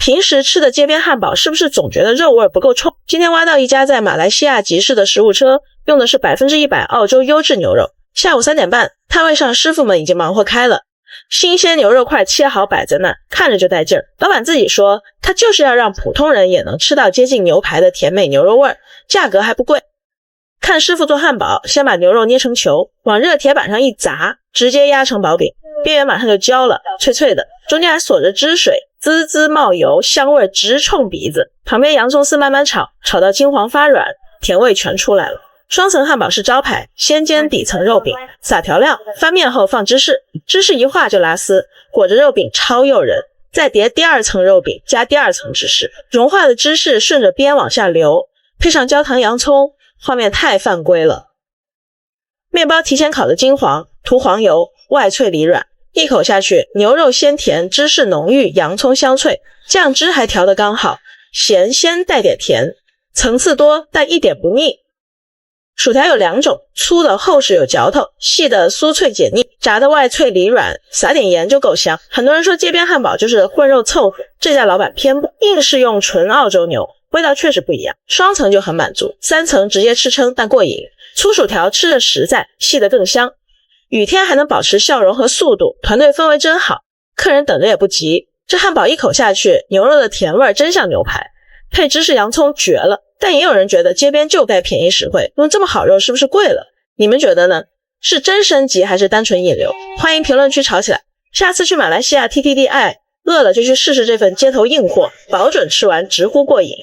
平时吃的街边汉堡是不是总觉得肉味不够冲？今天挖到一家在马来西亚集市的食物车，用的是100%澳洲优质牛肉。下午3点半，摊位上师傅们已经忙活开了，新鲜牛肉块切好摆在那，看着就带劲儿。老板自己说，他就是要让普通人也能吃到接近牛排的甜美牛肉味，价格还不贵。看师傅做汉堡，先把牛肉捏成球，往热铁板上一砸，直接压成薄饼，边缘马上就焦了，脆脆的，中间还锁着汁水，滋滋冒油，香味直冲鼻子。旁边洋葱丝慢慢炒，炒到金黄发软，甜味全出来了。双层汉堡是招牌，先煎底层肉饼，撒调料，翻面后放芝士，芝士一化就拉丝，裹着肉饼超诱人。再叠第二层肉饼，加第二层芝士，融化的芝士顺着边往下流，配上焦糖洋葱，画面太犯规了。面包提前烤的金黄，涂黄油，外脆里软，一口下去，牛肉鲜甜，芝士浓郁，洋葱香脆，酱汁还调得刚好，咸鲜带点甜，层次多但一点不腻。薯条有2种，粗的厚实有嚼头，细的酥脆解腻，炸的外脆里软，撒点盐就够香。很多人说街边汉堡就是混肉凑合，这家老板偏不，硬是用纯澳洲牛，味道确实不一样。双层就很满足，3层直接吃撑但过瘾。粗薯条吃着实在，细的更香。雨天还能保持笑容和速度，团队氛围真好，客人等着也不急。这汉堡一口下去，牛肉的甜味真像牛排，配芝士洋葱绝了。但也有人觉得街边就该便宜实惠，用这么好肉是不是贵了？你们觉得呢？是真升级还是单纯引流？欢迎评论区吵起来。下次去马来西亚 TTDI，饿了就去试试这份街头硬货，保准吃完直呼过瘾。